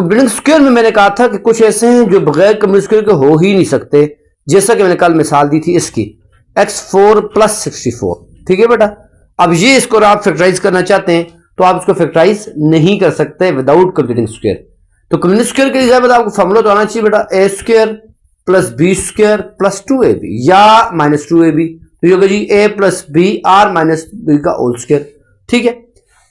Completing square में मैंने कहा था कि कुछ ऐसे हैं जो बगैर कंप्लीटिंग स्क्वायर के हो ही नहीं सकते, जैसा कि मैंने कल मिसाल दी थी इसकी x4 + 64। ठीक है बेटा, अब ये इसको आप फैक्टराइज करना चाहते हैं तो आप इसको फैक्टराइज नहीं कर सकते विदाउट कंप्लीटिंग स्क्वायर। तो कंप्लीटिंग स्क्वायर के लिए आपको फॉर्मूला तो आना चाहिए बेटा, a² + b² + 2ab या -2ab। तो ये होगा जी a + b r - b का होल स्क्वायर। ठीक है,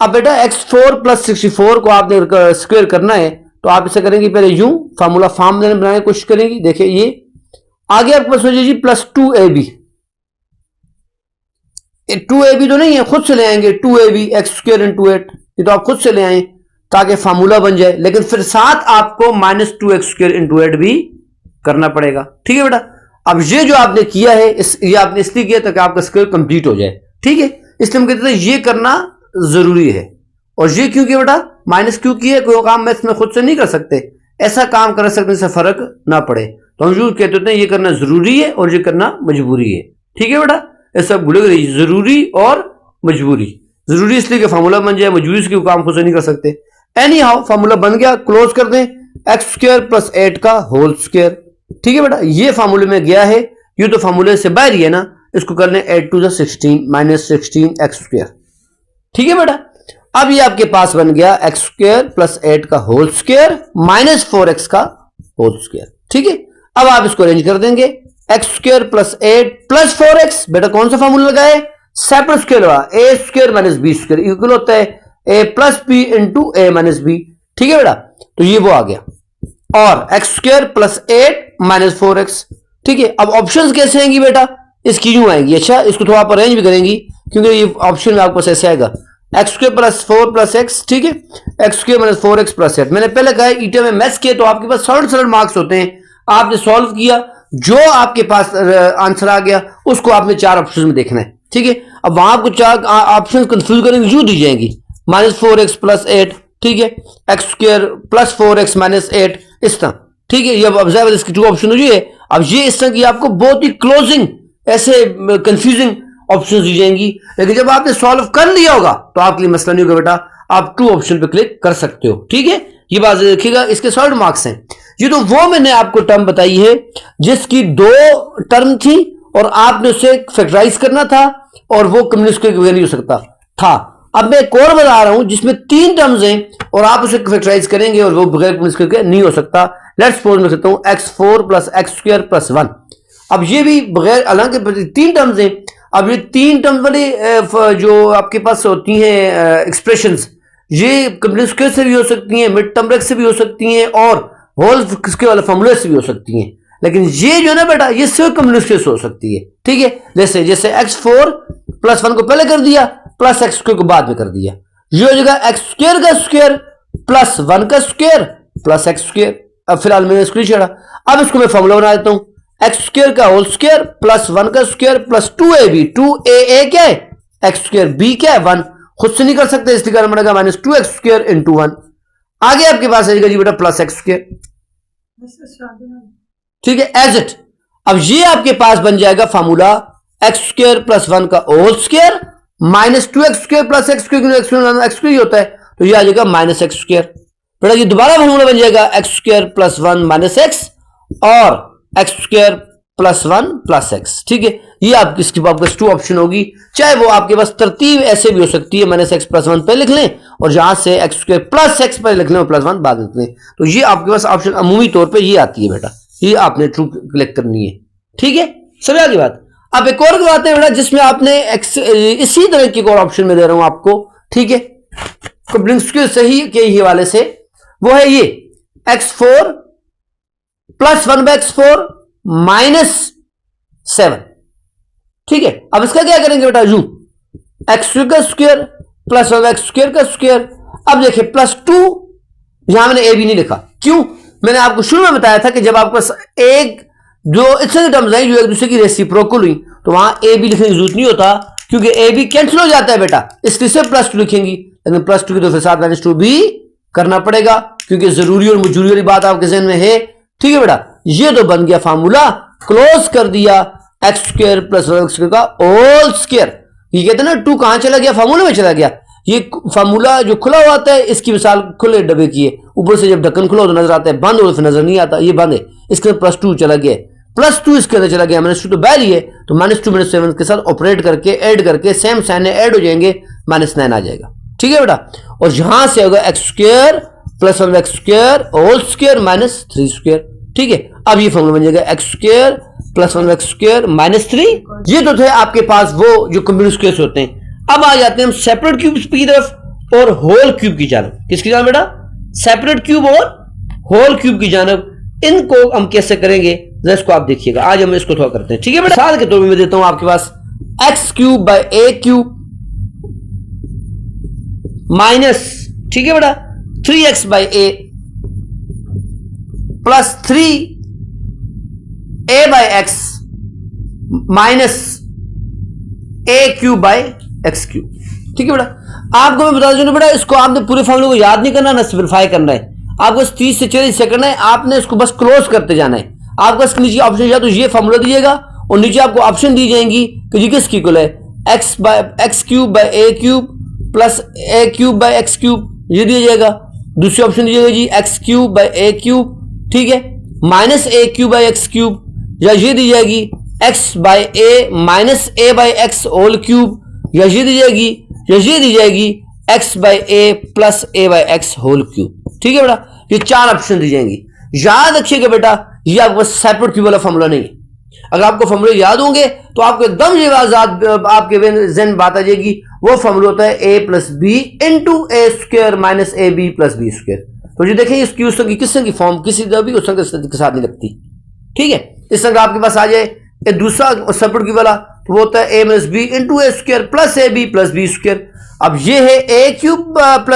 अब बेटा x4 + 64 को आपने स्क्वायर करना है तो आप इसे करेंगे पहले यूं फार्मूला फॉर्म बनाने की कोशिश करेंगे। देखिए ये आगे आपके पास हो जाए जी +2ab। 2ab तो नहीं है, खुद से ले आएंगे 2ab x² × 8, ये तो आप खुद से ले आए ताकि फार्मूला बन जाए, लेकिन फिर साथ आपको -2x² × 8 भी करना पड़ेगा। ठीक है बेटा, अब ये जो आपने किया है ये आपने इसलिए किया ताकि आपका स्क्वायर कंप्लीट हो जाए। ठीक है, इसलिए हम कहते हैं ये करना जरूरी है। और ये क्यों किया बेटा, माइनस क्यों किया, कोई काम मैं इसमें खुद से नहीं कर सकते, ऐसा काम कर सकने से फर्क ना पड़े तो हम यूं कहते होते हैं ये करना जरूरी है और ये करना मजबूरी है। ठीक है बेटा, ऐसा भूलेगा नहीं, जरूरी और मजबूरी। जरूरी इसलिए कि फार्मूला बन जाए, मजबूरी इसलिए काम खुद से नहीं कर सकते। एनी हाउ फार्मूला बन गया, क्लोज कर दें, x² + 8 का होल स्क्वायर। ठीक है बेटा, ये फार्मूले में गया है, ये तो फार्मूले से बाहर ही है ना, इसको कर लें 8 × 16 - 16x²। ठीक है बेटा, अब ये आपके पास बन गया x² + 8 का होल स्क्वायर - 4x का होल स्क्वायर। ठीक है, अब आप इसको अरेंज कर देंगे, x² + 8 + 4x। बेटा कौन सा फार्मूला लगाए, सेपरेट स्क्वायर लगा, a² - b² इक्वल होता है a + b × a - b। ठीक है बेटा, तो ये वो आ गया, और x² + 8 - 4x। ठीक है, अब ऑप्शंस कैसे आएंगी बेटा, इसकी यूं आएंगी। अच्छा, इसको थोड़ा आप अरेंज भी करेंगी क्योंकि ये ऑप्शन में आपके पास ऐसे आएगा x² + 4 + x। ठीक है, x² - 4x + 8। मैंने पहले कहा ईटा में मैथ्स किए तो आपके पास सरल मार्क्स होते हैं, आपने सॉल्व किया, जो आपके पास आंसर आ गया उसको आपने 4 ऑप्शन में देखना है। ठीक है, अब वहां आपको 4 ऑप्शन कंफ्यूज करेंगे, यूं दी जाएंगी -4x + 8। ठीक है, x² + 4x - 8 इस तरह। ठीक है, ये अब ऑब्जर्व इसकी 2 ऑप्शन हो जाए। अब ये इस तरह की आपको बहुत ही क्लोजिंग ऐसे कंफ्यूजिंग ऑप्शन दी जाएंगी, लेकिन जब आपने सॉल्व कर लिया होगा तो आपके लिए मसला नहीं होगा बेटा, आप 2 ऑप्शन पे क्लिक कर सकते हो। ठीक है, ये बात देखिएगा, इसके सॉल्व मार्क्स हैं। ये तो वो मैंने आपको टर्म बताई है जिसकी 2 टर्म थी और आपने उसे फैक्टराइज करना था और वो कम्युनिस्ट के बगैर नहीं हो सकता था। अब मैं एक और बता रहा हूं जिसमें 3 टर्म्स हैं और आप उसे फैक्टराइज करेंगे और वो बगैर कम्युनिस्ट के नहीं हो सकता। लेट्स सपोज मैं कहता हूं x4 + x² + 1। अब ये भी बगैर हालांकि 3 टर्म्स हैं। अब ये 3 टर्म्स वाली जो आपके पास होती हैं एक्सप्रेशंस, ये कंप्लीट स्क्वायर से भी हो सकती हैं, मिड टर्म ब्रैकेट से भी हो सकती हैं और होल स्क्वायर वाले फॉर्मूले से भी हो सकती हैं, लेकिन ये जो है ना बेटा ये सिर्फ कंप्लीट स्क्वायर से हो सकती है। ठीक है, जैसे x4 + 1 को पहले कर दिया प्लस x² को बाद में कर दिया, ये हो जाएगा x² का स्क्वायर + 1 का स्क्वायर + x²। अब फिलहाल मैंने इसको नहीं छोड़ा, अब इसको मैं फॉर्मूला बना देता हूं, x² का होल स्क्वायर + 1 का स्क्वायर + 2ab। 2a क्या है, x² b क्या है 1, खुद से नहीं कर सकते इसलिए करना पड़ेगा -2x² × 1। आगे आपके पास आएगा जी बेटा +x²। ठीक है, एज इट। अब ये आपके पास बन जाएगा फार्मूला x² + 1 का whole square -2x² + x², x² होता है तो ये आ जाएगा -x²। बेटा ये दोबारा फार्मूला बन जाएगा x² + 1 - x और x² + 1 + x। ठीक है, ये आपकी इसके पास 2 ऑप्शन होगी, चाहे वो आपके पास तरतीब ऐसे भी हो सकती है -x + 1 पे लिख लें और जहां से x² + x पे लिख लें और +1 बाद लिख लें, तो ये आपके पास ऑप्शन अमूमी तौर पे ये आती है बेटा, ये आपने ट्रू कलेक्ट करनी है। ठीक है, समझ आ गई बात। अब एक और बात है बेटा जिसमें आपने इसी तरह की एक और ऑप्शन में दे रहा हूं आपको। ठीक है, कंप्लीट स्क्वायर सही के ही हवाले से, वो है ये x4 + 1/x4 - 7। ठीक है, अब इसका क्या करेंगे बेटा, यू x² का स्क्वायर + 1x² का स्क्वायर। अब देखिए +2, यहां मैंने a भी नहीं लिखा, क्यों, मैंने आपको शुरू में बताया था कि जब आपके पास एक जो इतने टर्म्स हैं जो एक दूसरे की रेसिप्रोकल हुई तो वहां a भी लिखने की जरूरत नहीं होता क्योंकि a भी कैंसिल हो जाता है बेटा, इसलिए से +2 लिखेंगी, लेकिन +2 की तो फिर साथ -2 भी करना पड़ेगा क्योंकि जरूरी और मजबूरी वाली बात आपके जहन में है। ठीक है बेटा, ये तो बन गया फार्मूला, क्लोज कर दिया x² + 1x² का होल स्क्वायर। ये कहते हैं ना 2 कहां चला गया, फार्मूले में चला गया, ये फार्मूला जो खुला हुआ आता है, इसकी मिसाल खुले डब्बे की है, ऊपर से जब ढक्कन खुला हो तो नजर आता है, बंद हो तो फिर नजर नहीं आता, ये बंद है, इसके अंदर +2 चला गया, +2 इसके अंदर चला गया, -2 तो बैल ही है, तो -2 -7 के साथ ऑपरेट करके ऐड करके सेम साइन ऐड हो जाएंगे, -9 आ जाएगा। ठीक है बेटा, और यहां से होगा x² + 1x² होल स्क्वायर -3²। ठीक है, अब ये फॉर्मूला बन जाएगा x² + 1x² -3। ये तो थे आपके पास वो जो कंप्यूटर स्क्वायर्स होते हैं। अब आ जाते हैं हम सेपरेट क्यूब की तरफ और होल क्यूब की जानब। किसकी जानब बेटा? सेपरेट क्यूब और होल क्यूब की जानब। इनको हम कैसे करेंगे इसको आप देखिएगा, आज हम इसको थोड़ा करते हैं। ठीक है बेटा, मिसाल के तौर पर मैं देता हूं आपके पास x³ / a³ माइनस, ठीक है बेटा, 3x/a + 3a/x माइनस a³/x³। ठीक है बेटा, आपको मैं बता दूं बेटा, इसको आपने पूरे फॉर्मूले को याद नहीं करना, ना सिंपलीफाई करना है, आपको 30 से 40 सेकंड है, आपने इसको बस क्लोज करते जाना है। आपको इसके नीचे ऑप्शन या तो ये फॉर्मूला दीजिएगा और नीचे आपको ऑप्शन दी जाएंगी कि ये किसकी इक्वल है, x³ / a³ + a³/x³, ये दिया जाएगा। दूसरी ऑप्शन दीजिएगा जी x³ / a³, ठीक है, माइनस a³/x³, या ये दी जाएगी x/a minus a/x whole cube, या ये दी जाएगी x/a + a/x होल क्यूब। ठीक है बेटा, ये 4 ऑप्शन दी जाएंगी। याद रखिएगा बेटा, ये आपको सेपरेट क्यूब वाला फॉर्मूला नहीं है। अगर आपको फॉर्मूले याद होंगे तो आपको एकदम ये आपके ज़हन में बात आ जाएगी, वो फॉर्मूला होता है a + b × a² minus ab + b²। तो ये देखें, इस किस तरह की फॉर्म किसी भी उस तरह के साथ नहीं लगती। ठीक है, इस तरह आपके पास आ जाए एक दूसरा सेपरेट क्यूब वाला, तो वो होता है a - b × a² + ab + b²। अब ये है a³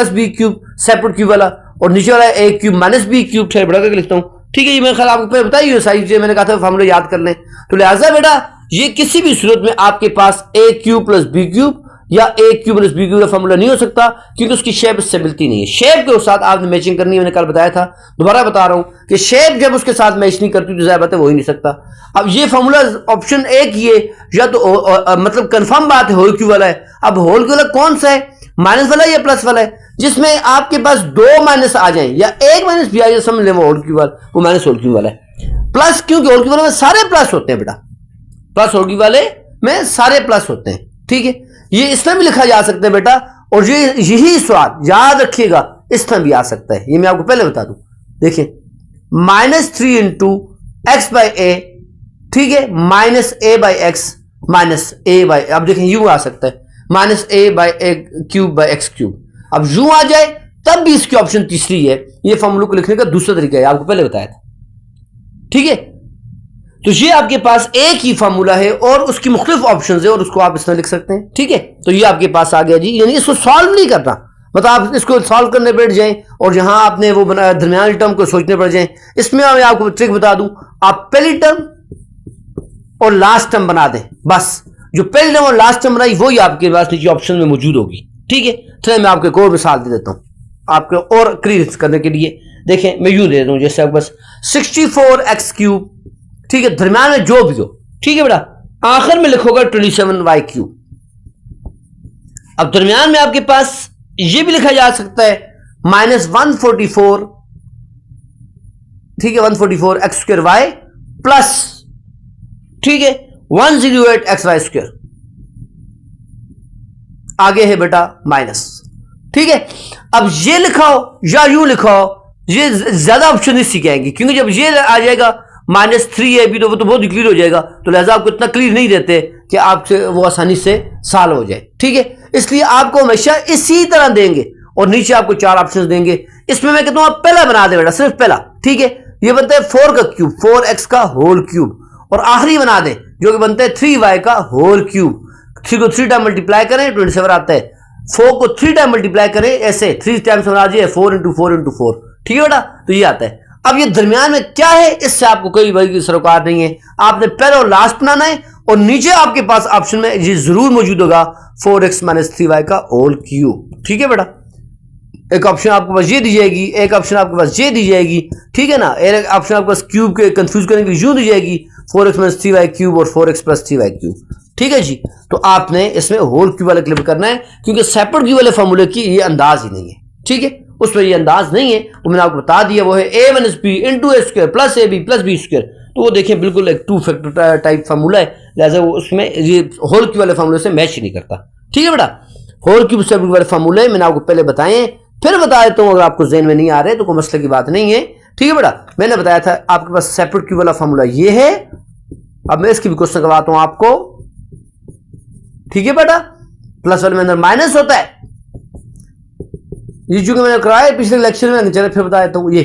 + b³ सेपरेट क्यूब वाला, और नीचे वाला है a³ - b³ ठहर बढ़ा करके लिखता हूं। ठीक है, ये मेरे ख्याल आपको पहले बताइए सारी चीजें, मैंने कहा था फॉर्मूला याद कर लें। तो लिहाजा बेटा, ये किसी भी सूरत में आपके पास a³ + b³ या a³ + b³ का फॉर्मूला नहीं हो सकता, क्योंकि उसकी शेप इससे मिलती नहीं है। शेप के साथ आपने मैचिंग करनी है, मैंने कल बताया था, दोबारा बता रहा हूं कि शेप जब उसके साथ मैच नहीं करती तो जाहिर बात है हो ही नहीं सकता। अब ये फॉर्मूला ऑप्शन एक ही है, या तो मतलब कंफर्म बात है होल क्यूब वाला है। अब होल क्यूब वाला कौन सा है, माइनस वाला या प्लस वाला है? जिसमें आपके पास 2 माइनस आ जाए या 1 माइनस भी आ जाए, समझ लें वो होल क्यूब वाला, वो माइनस होल क्यूब वाला है। प्लस क्योंकि होल क्यूब वाले में सारे प्लस होते हैं बेटा, प्लस होल क्यूब वाले में सारे प्लस होते हैं। ठीक है, ये इस तरह भी लिखा जा सकता है बेटा, और यही स्वाद याद रखिएगा इस तरह भी आ सकता है। ये मैं आपको पहले बता दूं, देखिए -3 × x/a, ठीक है, माइनस a/x माइनस a/, अब देखें यूं आ सकता है -a/a³ अब यूं आ जाए तब भी इसकी ऑप्शन तीसरी है। ये फॉर्मूले को लिखने का दूसरा तरीका है, आपको पहले बताया था। ठीक है, तो ये आपके पास एक ही फॉर्मूला है और उसकी मुख्तलिफ ऑप्शन है, और उसको आप इस तरह लिख सकते हैं। ठीक है, तो ये आपके पास आ गया जी, यानी इसको सॉल्व नहीं करना, मतलब आप इसको सॉल्व करने बैठ जाएं और जहां आपने वो बनाया दरमियानी टर्म को सोचने पड़ जाएं। इसमें मैं आपको ट्रिक बता दूं, आप पहली टर्म और लास्ट टर्म बना दें, बस जो पहली टर्म और लास्ट टर्म बनाई वही आपके पास नीचे ऑप्शन में मौजूद होगी। ठीक है, तो मैं आपको एक और मिसाल दे देता हूं आपको और क्लियर करने के लिए। देखें, मैं यूं दे देता हूं, जैसे बस 64x³, ठीक है, दरमियान में जो भी हो, ठीक है बेटा, आखिर में लिखोगा 27y³। अब दरमियान में आपके पास ये भी लिखा जा सकता है -144, ठीक है, 144x² प्लस, ठीक है, 108xy²। आगे है बेटा माइनस। ठीक है, अब ये लिखाओ या यूं लिखाओ, ये ज्यादा ऑप्शन इससे क्या आएंगे, क्योंकि जब ये आ जाएगा -3ab तो वो तो बहुत क्लियर हो जाएगा, तो लिहाजा आपको इतना क्लियर नहीं देते कि आपसे वो आसानी से सॉल्व हो जाए। ठीक है, इसलिए आपको हमेशा इसी तरह देंगे और नीचे आपको 4 ऑप्शन देंगे। इसमें मैं कहता हूं आप पहला बना दे बेटा, सिर्फ पहला। ठीक है, ये बनता है 4 का क्यूब, 4x का होल क्यूब, और आखिरी बना दें जो कि बनता है 3y का होल क्यूब। 3 को 3 टाइम मल्टीप्लाई करें 27 आता है, 4 को 3 टाइम मल्टीप्लाई करें ऐसे 3 टाइम्स आ जाए 4 × 4 × 4। ठीक है बेटा, तो ये आता है। अब ये दरमियान में क्या है, इससे आपको कोई बड़ी सरोकार नहीं है, आपने पहले और लास्ट बनाना है, और नीचे आपके पास ऑप्शन में ये जरूर मौजूद होगा 4x - 3y का होल क्यूब। ठीक है बेटा, एक ऑप्शन आपके पास ये दी जाएगी, एक ऑप्शन आपके पास ये दी जाएगी। ठीक है ना, एक ऑप्शन आपके पास क्यूब के कंफ्यूज करने की यूं दी जाएगी 4x - 3y³ और 4x + 3y³। ठीक है जी। तो आपने इसमें होल क्यूब वाले क्लिप करना है, क्योंकि सेपरेट क्यूब वाले फॉर्मूले की ये अंदाज ही नहीं है, ठीक है, उसमें ये अंदाज नहीं है, वो मैंने आपको बता दिया, वो है a minus B into A square plus A B plus B square. तो वो देखिए बिल्कुल एक टू फैक्टर टाइप फार्मूला है, लिहाजा वो उसमें ये होल क्यूब वाले फार्मूले से मैच ही नहीं करता, ठीक है बेटा। होल क्यूब सेपरेट वाले फार्मूले मैंने आपको पहले बताए, फिर बता देता हूं, अगर आपको ज़हन में नहीं आ रहे तो कोई मसले की बात नहीं है, ठीक है बेटा। मैंने बताया था आपके पास सेपरेट क्यूब वाला फार्मूला ये है। अब मैं इसकी भी क्वेश्चन करवाता हूं आपको, ठीक है बेटा। प्लस वाले में अंदर माइनस होता है, ये चूंकि मैंने कराया पिछले लेक्चर में, चले फिर बता देता हूं ये।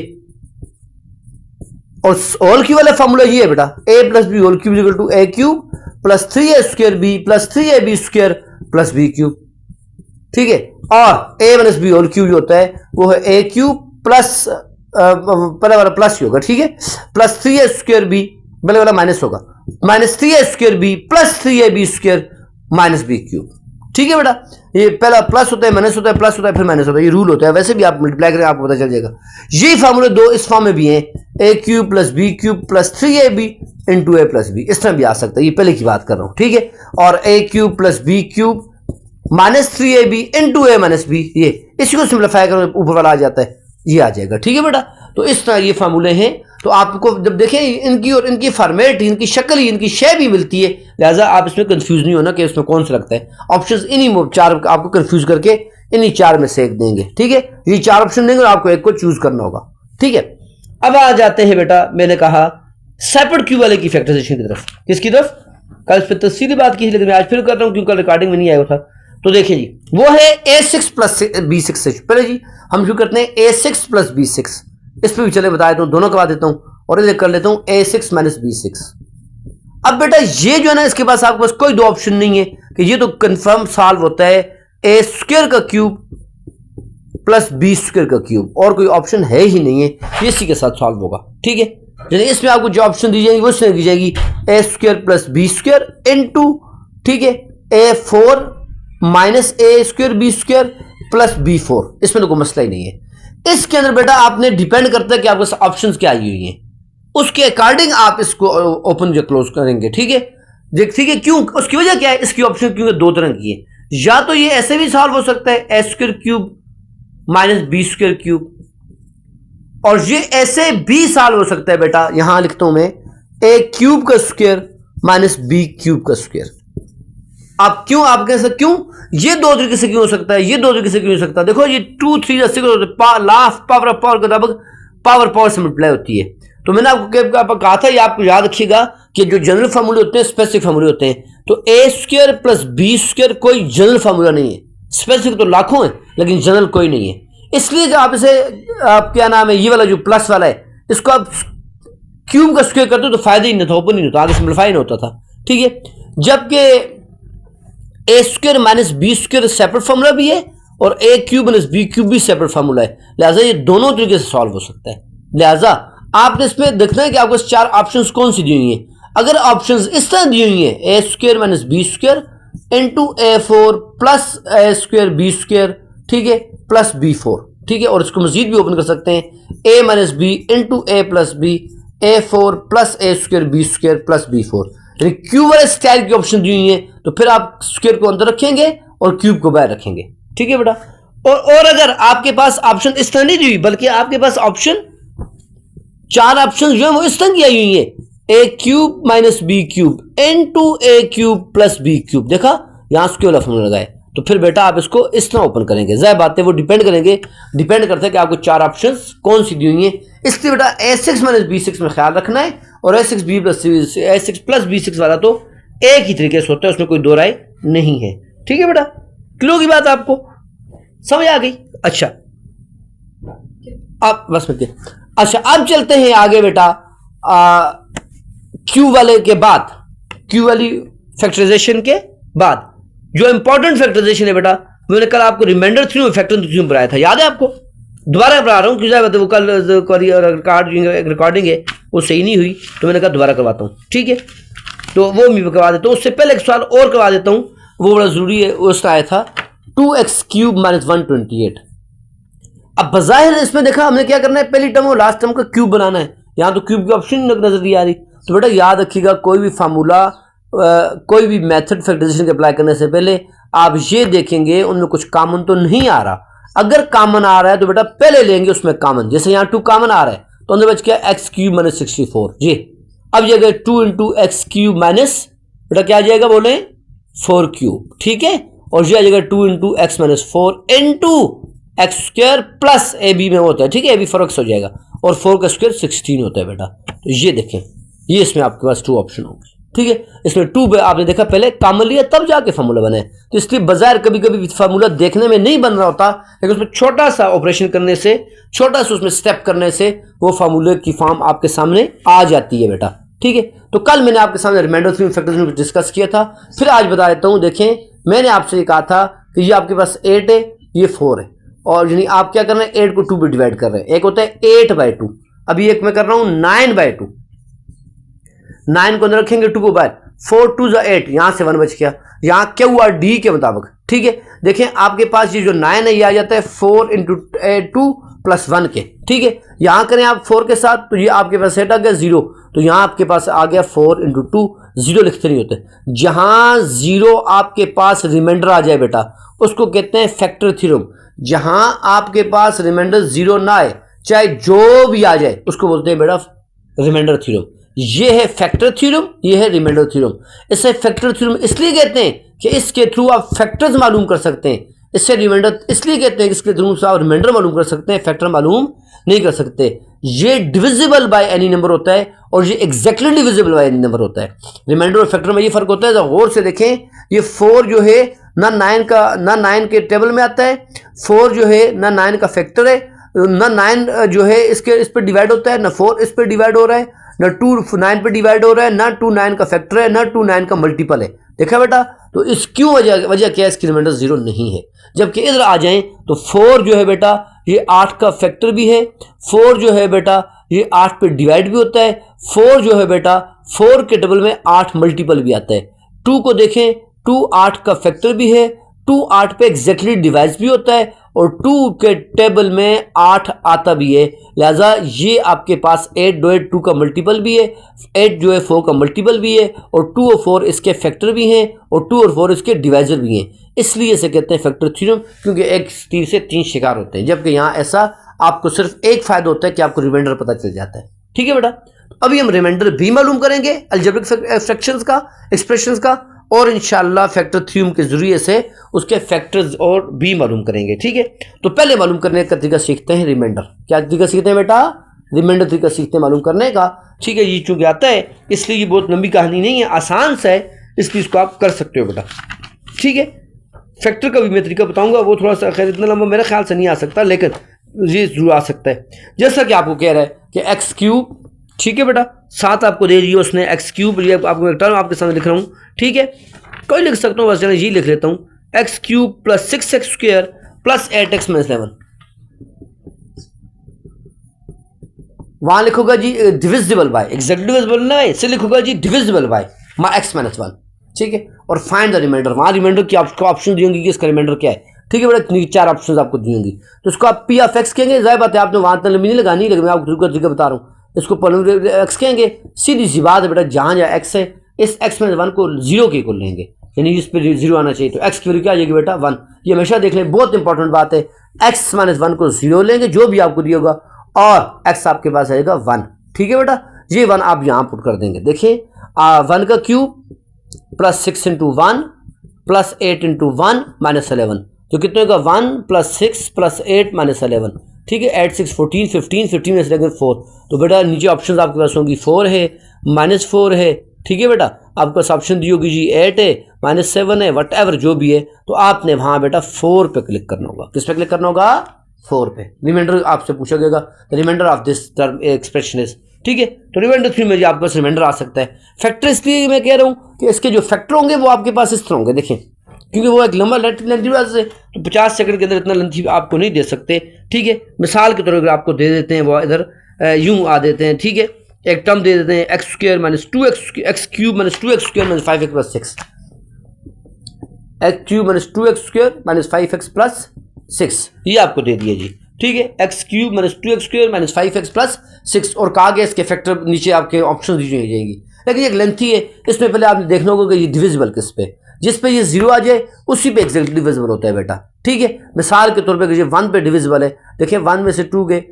और होल क्यूब वाला फार्मूला ये है बेटा, a plus B whole cube equal to A cube plus 3a square B plus 3ab square plus B cube, ठीक है। और a minus B whole cube जो होता है वो है ए क्यूब प्लस पहले वाला प्लस ही होगा, ठीक है, प्लस 3a स्क्वायर बी, पहले वाला माइनस होगा, minus 3a square B plus 3ab square minus B cube, ठीक है बेटा। ये पहला प्लस होता है, माइनस होता है, प्लस होता है, फिर माइनस होता है, ये रूल होता है। वैसे भी आप मल्टीप्लाई करें आपको पता चल जाएगा। ये फार्मूले दो इस फॉर्म में भी हैं, a cube plus B cube plus 3ab into a plus b, इस तरह भी आ सकता है, ये पहले की बात कर रहा हूं, ठीक है। और a cube plus B cube minus 3ab into a minus b, ये इसी को सिंप्लीफाई करें ऊपर वाला आ जाता है, ये आ जाएगा, ठीक है बेटा। तो इस तरह ये फार्मूले हैं। तो आपको जब देखें इनकी और इनकी फॉर्मेट, इनकी शक्ल ही, इनकी शेप भी मिलती है, लिहाजा आप इसमें कंफ्यूज नहीं होना कि इसमें कौन सा लगता है। ऑप्शंस इन्हीं चार आपको कंफ्यूज करके इन्हीं चार में से एक देंगे, ठीक है। ये चार ऑप्शन देंगे और आपको एक को चूज करना होगा, ठीक है। अब आ जाते हैं बेटा, मैंने कहा सेपरेट क्यूब वाले की फैक्टराइजेशन की तरफ। किसकी तरफ? कल इस पर तफसीली बात की थी, लेकिन मैं आज फिर कर रहा हूँ क्योंकि कल रिकॉर्डिंग में नहीं आया था। तो देखिए जी, वो है a6 प्लस b6 से। पहले जी हम शुरू करते हैं a6 प्लस b6, इस पर भी चले बता देता हूं, दोनों करवा देता हूं और इसे कर लेता हूं a6 माइनस b6। अब बेटा ये जो है ना, इसके पास आपके पास कोई दो ऑप्शन नहीं है कि ये तो कंफर्म सॉल्व होता है ए स्क्वायर का क्यूब प्लस बी स्क्वायर का क्यूब, और कोई ऑप्शन है ही नहीं है, ये इसी के साथ सॉल्व होगा, ठीक है। यानी इसमें आपको जो ऑप्शन दी जाएगी वो इसमें दी जाएगी a square plus B square into, ठीक है, a4 minus a square b square plus b4, इसमें तो कोई मसला ही नहीं है। इसके अंदर बेटा आपने डिपेंड करता है कि आपके ऑप्शंस क्या आई हुई हैं, उसके अकॉर्डिंग आप इसको ओपन या क्लोज करेंगे, ठीक है। ठीक है, क्यों? उसकी वजह क्या है? इसकी ऑप्शन क्योंकि दो तरह की है, या तो ये ऐसे भी सॉल्व हो सकता है a square cube minus b square cube, और ये ऐसे भी सॉल्व हो सकता है बेटा, यहां लिखता हूं मैं ए क्यूब का स्क्वायर माइनस बी क्यूब का स्क्वायर। आप क्यों, आप कह सकते क्यों ये दो तरीके से क्यों हो सकता है, ये दो तरीके से क्यों हो सकता है? देखो ये 2 3 लास्ट पावर ऑफ पावर का पावर से मल्टीप्लाई होती है। तो मैंने आपको कहा था, ये आपको याद रखिएगा कि जो जनरल फार्मूले होते हैं स्पेसिफिक फार्मूले होते हैं। तो ए स्क्वायर प्लस बी स्क्वायर कोई जनरल फार्मूला नहीं है, स्पेसिफिक तो लाखों है लेकिन जनरल कोई नहीं है। इसलिए जो आप इसे आप क्या नाम है, ये वाला जो प्लस वाला है, इसको आप क्यूब का स्क्वायर करते हो तो फायदा ही नहीं था, ओपन ही नहीं होता, आगे सिंप्लीफाई नहीं होता था, ठीक है। जबकि a square minus b square separate formula भी है और a cube minus B cube भी सेपरेट फार्मूला है, लिहाजा ये दोनों तरीके से सॉल्व हो सकता है। लिहाजा आपने इसमें देखना है कि आपको चार ऑप्शंस कौन सी दी हुई हैं। अगर ऑप्शंस इस तरह दी हुई हैं, a square minus b square into a4 plus a square b square, ठीक है, प्लस b4, ठीक है, और इसको मजीद भी ओपन कर सकते हैं, a minus B into a plus b a4 plus a square b square plus b4। Cube वाले स्टाइल की ऑप्शन दी हुई है, तो फिर आप स्क्वायर को अंदर रखेंगे और क्यूब को बाहर रखेंगे, ठीक है बेटा। और अगर आपके पास ऑप्शन इस तरह नहीं दी हुई, बल्कि आपके पास ऑप्शन चार ऑप्शन जो है वो इस तरह की आई हुई है, a cube minus B cube into a cube plus B cube, देखा यहां स्क्वायर वाला फॉर्मूला लगाए, तो फिर बेटा आप इसको इस तरह ओपन करेंगे। जाहिर बात है वो डिपेंड करते हैं कि आपको चार ऑप्शंस कौन सी दी हुई हैं। इसलिए बेटा a6 माइनस b6 में ख्याल रखना है, और a6 प्लस b6 वाला तो एक ही तरीके से होता है, उसमें कोई दो राय नहीं है, ठीक है बेटा। क्लियर की बात आपको समझ आ गई? अच्छा अब बस में अच्छा अब चलते हैं आगे बेटा, क्यू वाले के बाद, क्यू वाली फैक्टराइजेशन के बाद जो इंपॉर्टेंट फैक्टराइजेशन है बेटा, मैंने कल आपको रिमाइंडर थ्योरम फैक्टर थ्योरम बनाया था, याद है आपको? दोबारा बना रहा हूँ क्योंकि वो कल रिकॉर्डिंग है वो सही नहीं हुई, तो मैंने कहा दोबारा करवाता हूँ, ठीक है। तो वो मैं करवा देता हूँ, उससे पहले एक सवाल और करवा देता हूँ, वो बड़ा जरूरी है। उसका आया था 2x क्यूब माइनस 128। अब बज़ाहिर इसमें देखा हमने क्या करना है, पहली टर्म और लास्ट टर्म का क्यूब बनाना है, यहाँ तो क्यूब की ऑप्शन नजर नहीं आ रही। तो बेटा याद रखिएगा, कोई भी फार्मूला कोई भी मेथड फैक्टराइजेशन के अप्लाई करने से पहले आप ये देखेंगे उनमें कुछ कॉमन तो नहीं आ रहा। अगर कॉमन आ रहा है तो बेटा पहले लेंगे उसमें कॉमन, जैसे यहाँ 2 कॉमन आ रहा है तो अंदर बच गया एक्स क्यूब माइनस 64 जी। अब ये 2 इंटू एक्स क्यूब माइनस बेटा क्या आ जाएगा बोले 4 क्यूब, ठीक है। और ये आ जाएगा 2 into X minus 4 into X square plus A B में होता है, ठीक है, ए बी 4x हो जाएगा और 4 का स्क्वायर 16 होता है बेटा। तो ये देखें, ये इसमें आपके पास 2 ऑप्शन होंगे, ठीक है। इसमें 2 आपने देखा पहले कॉमन लिया तब जाके फार्मूला बने, तो इसलिए बाजार कभी कभी फार्मूला देखने में नहीं बन रहा होता, लेकिन उसमें छोटा सा ऑपरेशन करने से, छोटा सा उसमें स्टेप करने से वो फार्मूले की फॉर्म आपके सामने आ जाती है बेटा, ठीक है। तो कल मैंने आपके सामने रिमाइंडर थ्योरम फैक्टराइजेशन को डिस्कस किया था, फिर आज बता देता हूँ। देखें मैंने आपसे ये कहा था कि ये आपके पास 8 है, ये 4 है, और यानी आप क्या कर रहे हैं 8 को 2 पे डिवाइड कर रहे हैं। एक होता है 8/2, अभी एक मैं कर रहा हूं 9/2, 9 को अंदर रखेंगे 2 को बाहर, 4 2 जा 8, यहां से 1 बच गया, यहां क्या हुआ डी के मुताबिक, ठीक है। देखें आपके पास ये जो 9 है ये आ जाता है 4 इंटू 2 प्लस 1 के, ठीक है। यहां करें आप 4 के साथ तो ये आपके पास सेट आ गया 0, तो यहां आपके पास आ गया 4 इंटू 2, 0 लिखते नहीं होते। जहां 0 आपके पास रिमाइंडर आ जाए बेटा उसको कहते हैं फैक्टर थ्योरम। जहां आपके पास रिमाइंडर 0 ना आए, चाहे जो भी आ जाए, उसको बोलते हैं बेटा रिमाइंडर थ्योरम। ये है फैक्टर थ्योरम, ये है रिमाइंडर थ्योरम। इसे फैक्टर थ्योरम इसलिए कहते हैं कि इसके थ्रू आप फैक्टर्स मालूम कर सकते हैं। इससे रिमाइंडर इसलिए कहते हैं कि इसके थ्रू से आप रिमाइंडर मालूम कर सकते हैं, फैक्टर मालूम नहीं कर सकते। ये डिविजिबल बाय एनी नंबर होता है और ये exactly divisible by any number होता है। रिमाइंडर और फैक्टर में ये फर्क होता है। जब गौर से देखें, ये 4 जो है ना 9 के टेबल में आता है, 4 जो है ना 9 का फैक्टर है, ना 9 जो है इस पर डिवाइड होता है, ना 4 इस पर डिवाइड हो रहा है, ना 2 9 पे डिवाइड हो रहा है, ना 2 9 का फैक्टर है, ना 2 9 का मल्टीपल है। देखा बेटा, तो इस क्यों वजह क्या है, इसकी रिमाइंडर 0 नहीं है। जबकि इधर आ जाएं तो 4 जो है बेटा ये 8 का फैक्टर भी है, 4 जो है बेटा ये 8 पे डिवाइड भी होता है, 4 जो है बेटा 4 के टेबल में 8 मल्टीपल भी आता है। 2 को देखें, 2 8 का फैक्टर भी है, 2 8 पे एग्जैक्टली डिवाइड भी होता है और 2 के टेबल में 8 आता भी है। लिहाजा ये आपके पास 8 जो है 2 का मल्टीपल भी है, 8 जो है 4 का मल्टीपल भी है, और 2 और 4 इसके फैक्टर भी हैं, और 2 और 4 इसके डिवाइजर भी हैं। इसलिए इसे कहते हैं फैक्टर थ्योरम, क्योंकि एक तीर से 3 शिकार होते हैं। जबकि यहाँ ऐसा आपको सिर्फ एक फायदा होता है कि आपको रिमाइंडर पता चल जाता है, ठीक है बेटा। अभी हम रिमाइंडर भी मालूम करेंगे अलजेब्रिक फ्रैक्शंस का, एक्सप्रेशंस का, और इंशाल्लाह फैक्टर थ्योरम के जरिए से उसके फैक्टर्स और भी मालूम करेंगे, ठीक है। तो पहले मालूम करने का तरीका सीखते हैं रिमाइंडर। क्या तरीका सीखते हैं बेटा? रिमाइंडर तरीका सीखते हैं मालूम करने का, ठीक है। ये चूंकि आता है इसलिए ये बहुत लंबी कहानी नहीं है, आसान सा है, इसलिए इसको आप कर सकते हो बेटा, ठीक है। फैक्टर का भी मैं तरीका बताऊंगा, वो थोड़ा सा खैर इतना लंबा मेरे ख्याल से नहीं आ सकता, लेकिन ये जरूर आ सकता है। जैसा कि आपको कह रहा है कि एक्स क्यूब, ठीक है बेटा, साथ आपको दे दिया उसने एक्स क्यूब, आपको एक टर्म आपके सामने लिख रहा हूँ, ठीक है। कोई लिख सकता हूँ, बस ये लिख लेता हूँ, x cube plus 6x square plus 8x minus 11। वहां लिखूंगा जी डिविजिबल बाय, एग्जैक्टली डिविजिबल ना है, इससे लिखूंगा जी डिविजिबल बाय x माइनस 1, ठीक है। और फाइंड द रिमाइंडर, वहां रिमाइंडर की आपको ऑप्शन दी होंगी कि इसका रिमाइंडर क्या है, ठीक है बेटा। 4 ऑप्शन आपको दी होंगी, तो इसको आप पी ऑफ एक्स कहेंगे। जाहिर बात है आपने वहां इतना लंबी नहीं लगानी, लेकिन मैं आपको तरीका बता रहा हूँ। इसको पॉलिनोमियल एक्स कहेंगे, सीधी सी बात है बेटा, जहां जहां एक्स है इस एक्स माइनस 1 को 0 के इक्वल लेंगे, यानी इस पर 0 आना चाहिए, तो एक्स की वैल्यू क्या आ जाएगी बेटा 1। ये हमेशा देख लें, बहुत इंपॉर्टेंट बात है। एक्स माइनस 1 को 0 लेंगे, जो भी आपको दिया होगा, और एक्स आपके पास आएगा 1, ठीक है बेटा। ये 1 आप यहां पुट कर देंगे। देखिए 1 का cube plus 6 into 1 plus 8 into 1 minus 11, तो कितने होगा 1 प्लस 6 प्लस 8 माइनस 11, ठीक है। 8 6 14, 15 में से 4, तो बेटा नीचे ऑप्शन आपके पास होंगी, 4 है, -4 है, ठीक है बेटा। आपके पास ऑप्शन दी होगी जी 8 है, -7 है, वट एवर जो भी है, तो आपने वहां बेटा 4 पे क्लिक करना होगा। किस पे क्लिक करना होगा? 4 पे। रिमाइंडर आपसे पूछा गया, the reminder of this term expression is, ठीक है। तो रिमाइंडर 3 में जी आपके पास रिमाइंडर आ सकता है। फैक्टर इसलिए मैं कह रहा हूँ कि इसके जो फैक्टर होंगे वो आपके पास इस तरह होंगे, देखें, क्योंकि वो एक लंबा लेंथी वजह से, तो 50 सेकंड के अंदर इतना लेंथी आपको नहीं दे सकते, ठीक है। मिसाल के तौर पर आपको दे देते हैं, वो इधर यूं आ देते हैं, ठीक है। एक टर्म दे देते हैं x square minus 2x x cube minus 2x square minus 5x plus 6, x cube minus 2x square minus 5x plus 6, ये आपको दे दिया जी, ठीक है। X cube minus 2x square minus 5x plus 6, और कहा गया इसके फैक्टर नीचे आपके ऑप्शन दी जाएंगी। लेकिन एक लेंथी है, इसमें पहले आपने देखना होगा कि ये डिविजिबल किस पे, जिस पे ये 0 आ जाए उसी पे एग्जैक्टली डिविजिबल होता है बेटा। ठीक है, मिसाल के तौर पे ये 1 पे डिविजिबल है, देखिए 1 में से 2 गए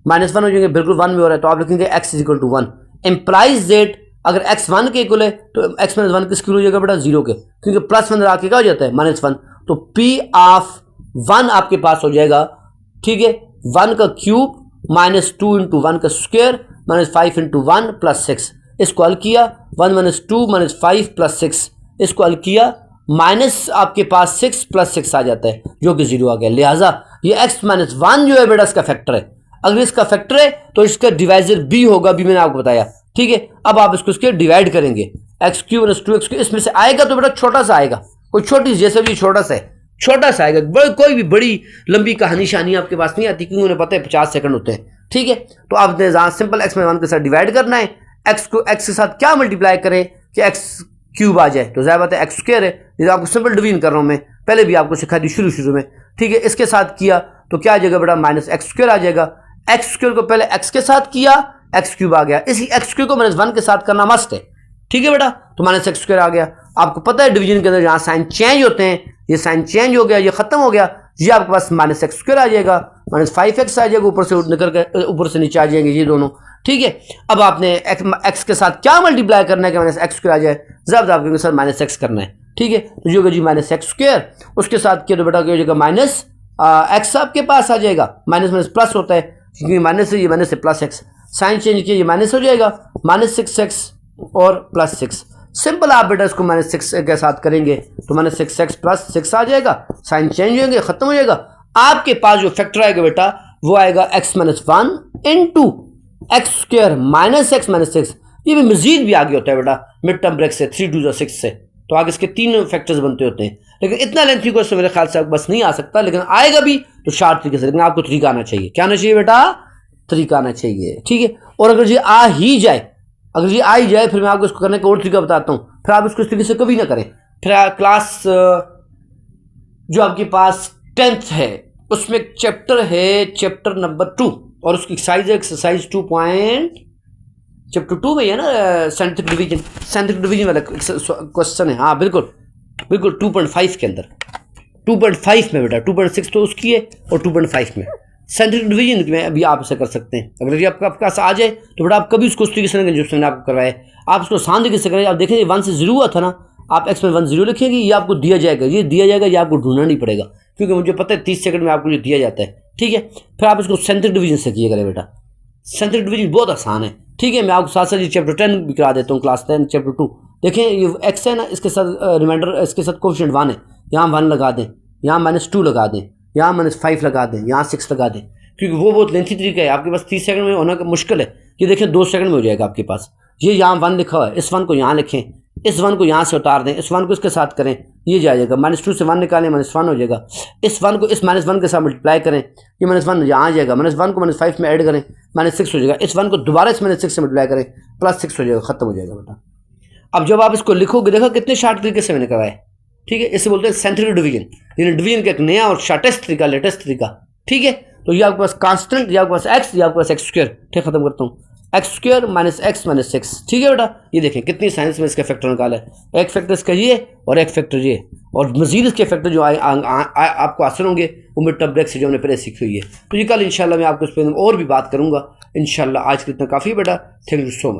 -1 हो जाएंगे, बिल्कुल 1 में हो रहा है, तो आप लिखेंगे x = 1 इम्प्लाइज दैट अगर x 1 के इक्वल है तो x - 1 किसके हो जाएगा बेटा 0 के, क्योंकि +1 आके क्या हो जाता है -1, तो p ऑफ 1 आपके पास हो जाएगा। ठीक है, 1 का क्यूब -2 × 1 का स्क्वायर -5 × 1 + 6, इसको हल किया 1 - 2 - 5 + 6, इसको हल किया माइनस आपके पास 6 + 6 आ जाता है जो कि 0 आ गया। लिहाजा ये x - 1 जो है बेटा इसका फैक्टर है, अगर इसका फैक्टर है तो इसका डिवाइजर b होगा, भी मैंने आपको बताया। ठीक है, अब आप इसको डिवाइड करेंगे x³ - 2x³, इसमें से आएगा तो बेटा छोटा सा आएगा, कोई छोटी जैसे भी छोटा सा है, छोटा सा आएगा, कोई भी बड़ी लंबी कहानी शानी आपके पास नहीं आती, क्योंकि उन्हें पता है 50 सेकंड होते हैं। ठीक है, तो आपने सिंपल x - 1 के साथ डिवाइड करना है, x को x के साथ क्या मल्टीप्लाई करें कि x³ आ जाए, तो ज़ाहिर बात है x² है, ये आपको सिंपल डिवीजन कर रहा हूँ मैं, पहले भी आपको सिखा दी शुरू में। ठीक है, इसके साथ किया तो क्या आ जाएगा बेटा -x² आ जाएगा, x² को पहले x के साथ किया x³ आ गया, इसी x³ को -1 के साथ करना मस्ट है। ठीक है बेटा, तो -x² आ गया। आपको पता है डिवीजन के अंदर जहाँ साइन चेंज होते हैं, ये साइन चेंज हो गया, ये खत्म हो गया, ये आपके पास -x² आ जाएगा, -5x आ जाएगा, ऊपर से निकल कर ऊपर से नीचे आ जाएंगे ये दोनों। ठीक है, अब आपने x के साथ क्या मल्टीप्लाई करना है कि -x² आ जाए, जब आपके साथ -x करना है। ठीक है, तो जो जी -x², उसके साथ किया तो बेटा क्या हो जाएगा -x आपके पास आ जाएगा, माइनस प्लस होता है क्योंकि माइनस से ये माइनस से +x, साइन चेंज किया ये माइनस हो जाएगा -6x और +6। सिंपल आप बेटा इसको -6 के साथ करेंगे तो -6x + 6 आ जाएगा, साइन चेंज होंगे, खत्म हो जाएगा। आपके पास जो फैक्टर आएगा बेटा वो आएगा x - 1 × x² - x - 6। ये भी मजीद भी आगे होता है बेटा मिड टर्म ब्रेक से 3 × 2 = 6 से, तो आगे इसके 3 फैक्टर्स बनते होते हैं, लेकिन इतना लेंथी क्वेश्चन मेरे ख्याल से बस नहीं आ सकता, लेकिन आएगा भी तो शार्ट तरीके से, लेकिन आपको तरीका आना चाहिए। क्या आना चाहिए बेटा? तरीका आना चाहिए। ठीक है, और अगर ये आ ही जाए, अगर ये आ ही जाए, फिर मैं आपको इसको करने का और तरीका बताता हूँ, फिर आप इसको इस तरीके से कभी ना करें। फिर क्लास जो आपके पास 10th है उसमें एक चैप्टर है, चैप्टर नंबर 2, और उसकी एक्सरसाइज 2 चैप्टर 2 में है ना साइंटिफिक डिवीजन वाला क्वेश्चन है। हाँ बिल्कुल 2.5 के अंदर, 2.5 में बेटा 2.6 तो उसकी है और 2.5 में साइंटिफिक डिवीजन में अभी आप इसे कर सकते हैं। अगर ये आपका पास आ जाए तो बेटा आप कभी उसको उस तरीके से नहीं, जो मैंने आपको करवाया आप उसको आसान तरीके से करें। आप देखेंगे 1 से 0 हुआ था ना, आप x में 1 0 लिखेंगे, ये आपको दिया जाएगा, ये आपको ढूंढना नहीं पड़ेगा, क्योंकि मुझे पता है 30 सेकंड में आपको ये दिया जाता है। ठीक है, फिर आप इसको साइंटिफिक डिवीजन से किया करें बेटा, साइंटिफिक डिवीजन बहुत आसान है। ठीक है, मैं आपको साथ साथ ये चैप्टर 10 भी करा देता हूँ, क्लास 10 चैप्टर 2। देखें ये x है ना, इसके साथ रिमाइंडर, इसके साथ कोएफिशिएंट 1 है, यहाँ 1 लगा दें, यहाँ -2 लगा दें, यहाँ -5 लगा दें, यहाँ 6 लगा दें, क्योंकि वो बहुत लेंथी तरीका है, आपके पास 30 सेकंड में होना मुश्किल है। ये देखें 2 सेकंड में हो जाएगा आपके पास। ये यहाँ 1 लिखा हुआ है, इस 1 को यहाँ लिखें, इस 1 को यहाँ से उतार दें, इस 1 को इसके साथ करें, ये जाएगा -2 से 1 निकालें, -1 हो जाएगा। इस 1 को इस -1 के साथ मल्टीप्लाई करें, ये -1 यहाँ आ जाएगा, -1 को -5 में ऐड करें, -6 हो जाएगा। इस 1 को दोबारा इस -6 से मल्टीप्लाई करें, +6 हो जाएगा, खत्म हो जाएगा बेटा। अब जब आप इसको लिखोगे, देखा कितने शार्ट तरीके से मैंने करवाया। ठीक है, इसे बोलते हैं साइंटिफिक डिवीजन, यानी डिवीजन का एक नया और शार्टेस्ट तरीका, लेटेस्ट तरीका। ठीक है, तो ये आपके पास कांस्टेंट, ये आपके पास x, ये आपके पास x²। ठीक, खत्म करता हूँ, x² - x - 6। ठीक है बेटा, ये देखें कितनी साइंस में इसका फैक्टर निकाला है, एक फैक्टर इसका ये और एक फैक्टर ये, और मजीद इसके फैक्टर जो आपको हासिल होंगे वो मिड टर्म ब्रेक से जो हमने पहले सीखी हुई है। तो ये कल इंशाल्लाह मैं आपको इस पर और भी बात करूँगा इंशाल्लाह। आज के इतना काफ़ी बेटा, थैंक यू सो मच।